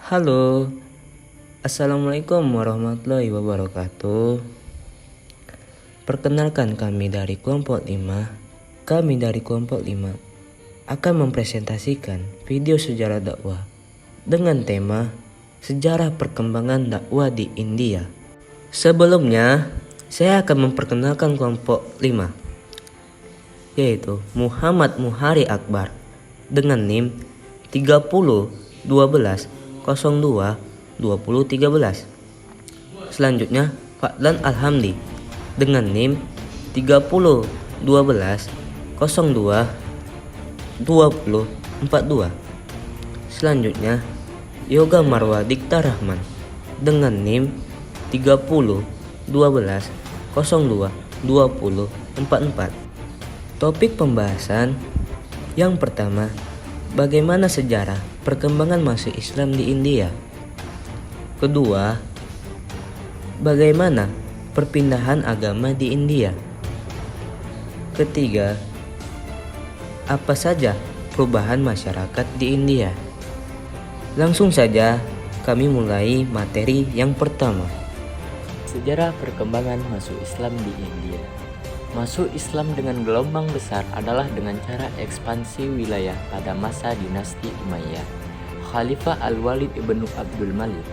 Halo, Assalamualaikum warahmatullahi wabarakatuh. Perkenalkan kami dari kelompok 5. Kami dari kelompok 5 akan mempresentasikan video sejarah dakwah dengan tema sejarah perkembangan dakwah di India. Sebelumnya, saya akan memperkenalkan kelompok 5, yaitu Muhammad Muhari Akbar dengan NIM 30 12 02 20 13. Selanjutnya Fadlan Alhamdi dengan NIM 30 12 02 20 42. Selanjutnya Yoga Marwa Dikta Rahman dengan NIM 30 12 02 20 44. Topik pembahasan yang pertama, bagaimana sejarah perkembangan masuk Islam di India. Kedua, bagaimana perpindahan agama di India. Ketiga, apa saja perubahan masyarakat di India. Langsung saja kami mulai materi yang pertama. Sejarah perkembangan masuk Islam di India. Masuk Islam dengan gelombang besar adalah dengan cara ekspansi wilayah pada masa dinasti Umayyah. Khalifah Al-Walid ibnu Abdul Malik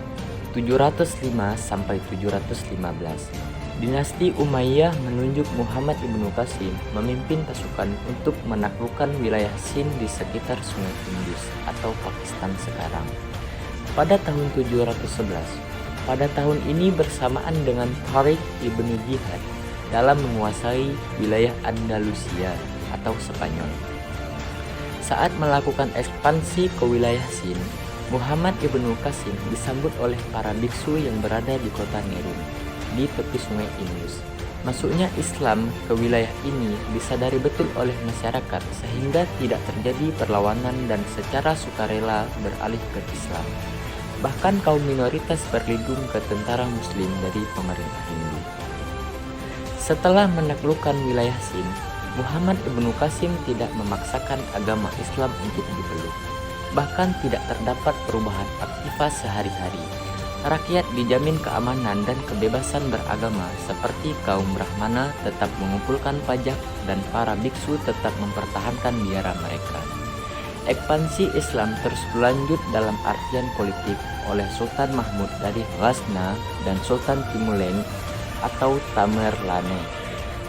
705 sampai 715. Dinasti Umayyah menunjuk Muhammad ibnu Qasim memimpin pasukan untuk menaklukkan wilayah Sind di sekitar Sungai Indus atau Pakistan sekarang. Pada tahun 711, pada tahun ini bersamaan dengan Tariq ibnu Jihad dalam menguasai wilayah Andalusia atau Spanyol. Saat melakukan ekspansi ke wilayah Sind, Muhammad ibnu Qasim disambut oleh para biksu yang berada di kota Nerun, di tepi sungai Indus. Masuknya Islam ke wilayah ini disadari betul oleh masyarakat sehingga tidak terjadi perlawanan dan secara sukarela beralih ke Islam. Bahkan kaum minoritas berlindung ke tentara muslim dari pemerintah Hindu. Setelah menaklukkan wilayah Sind, Muhammad ibnu Qasim tidak memaksakan agama Islam untuk dipeluk. Bahkan tidak terdapat perubahan aktivitas sehari-hari. Rakyat dijamin keamanan dan kebebasan beragama seperti kaum Brahmana tetap mengumpulkan pajak dan para biksu tetap mempertahankan biara mereka. Ekspansi Islam terus berlanjut dalam artian politik oleh Sultan Mahmud dari Ghazna dan Sultan Timurleng atau Tamerlane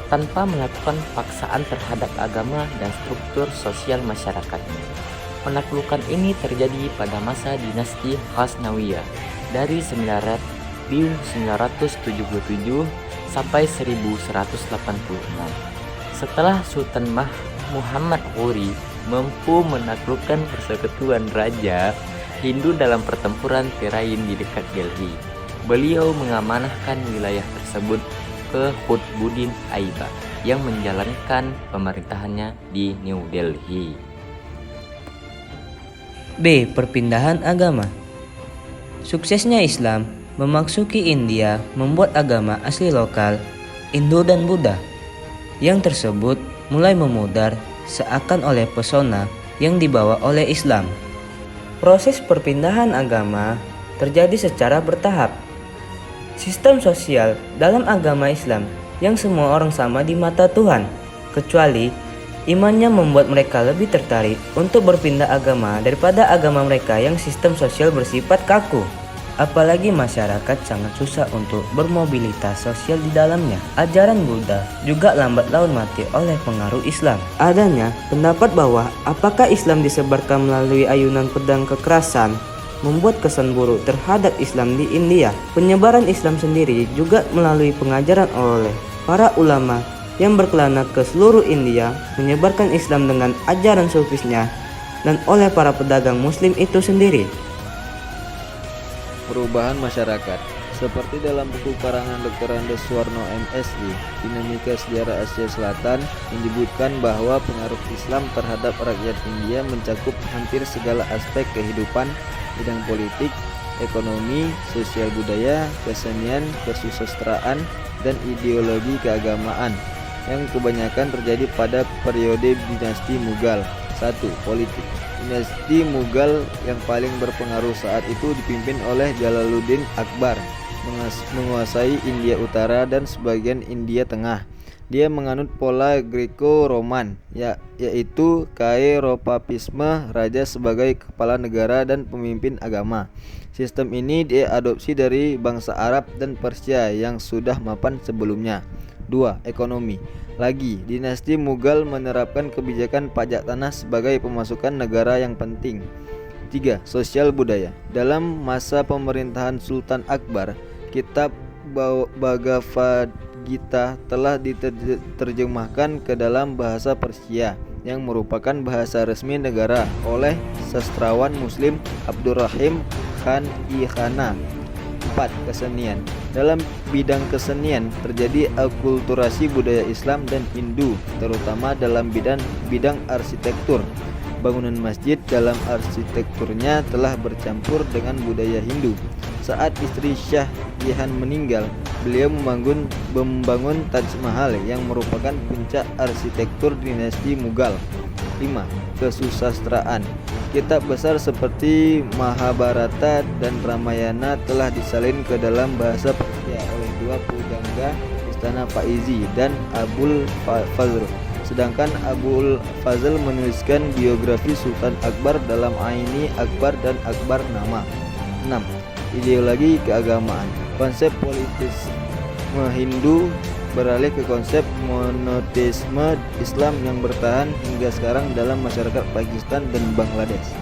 tanpa melakukan paksaan terhadap agama dan struktur sosial masyarakatnya. Penaklukan ini terjadi pada masa dinasti Ghaznawiyah dari 977 sampai 1186. Setelah Sultan Muhammad Ghori mampu menaklukkan persekutuan raja Hindu dalam pertempuran Terain di dekat Delhi, beliau mengamanahkan wilayah tersebut ke Qutbuddin Aibak yang menjalankan pemerintahannya di New Delhi. B. Perpindahan agama. Suksesnya Islam memasuki India membuat agama asli lokal, Hindu dan Buddha, yang tersebut mulai memudar seakan oleh pesona yang dibawa oleh Islam. Proses perpindahan agama terjadi secara bertahap. Sistem sosial dalam agama Islam yang semua orang sama di mata Tuhan, kecuali imannya membuat mereka lebih tertarik untuk berpindah agama daripada agama mereka yang sistem sosial bersifat kaku. Apalagi masyarakat sangat susah untuk bermobilitas sosial di dalamnya. Ajaran Buddha juga lambat laun mati oleh pengaruh Islam. Adanya pendapat bahwa apakah Islam disebarkan melalui ayunan pedang kekerasan membuat kesan buruk terhadap Islam di India. Penyebaran Islam sendiri juga melalui pengajaran oleh para ulama yang berkelana ke seluruh India, menyebarkan Islam dengan ajaran sufisnya dan oleh para pedagang muslim itu sendiri. Perubahan masyarakat. Seperti dalam buku karangan Dr. Andes Suwarno MSI, Dinamika Sejarah Asia Selatan, menyebutkan bahwa pengaruh Islam terhadap rakyat India mencakup hampir segala aspek kehidupan, bidang politik, ekonomi, sosial budaya, kesenian, kesusastraan, dan ideologi keagamaan, yang kebanyakan terjadi pada periode dinasti Mughal. 1. Politik. Dinasti Mughal yang paling berpengaruh saat itu dipimpin oleh Jalaluddin Akbar, menguasai India Utara dan sebagian India Tengah. Dia menganut pola Greco-Roman, yaitu Kairopapisme, raja sebagai kepala negara dan pemimpin agama. Sistem ini diadopsi dari bangsa Arab dan Persia yang sudah mapan sebelumnya. 2. Ekonomi. Lagi, dinasti Mughal menerapkan kebijakan pajak tanah sebagai pemasukan negara yang penting. 3. Sosial budaya. Dalam masa pemerintahan Sultan Akbar, kitab Bhagavad Gita telah diterjemahkan ke dalam bahasa Persia yang merupakan bahasa resmi negara oleh sastrawan Muslim Abdurrahim Khan I-Khana. 4. Kesenian. Dalam bidang kesenian terjadi akulturasi budaya Islam dan Hindu, terutama dalam bidang arsitektur. Bangunan masjid dalam arsitekturnya telah bercampur dengan budaya Hindu. Saat istri Shah Jahan meninggal, beliau membangun Taj Mahal yang merupakan puncak arsitektur dinasti Mughal. 5. Kesusastraan. Kitab besar seperti Mahabharata dan Ramayana telah disalin ke dalam bahasa Persia oleh dua pujangga istana Faizi dan Abul Fazl. Sedangkan Abul Fazl menuliskan biografi Sultan Akbar dalam Aini Akbar dan Akbar Nama. 6. Ideologi keagamaan. Konsep politisme Hindu beralih ke konsep monoteisme Islam yang bertahan hingga sekarang dalam masyarakat Pakistan dan Bangladesh.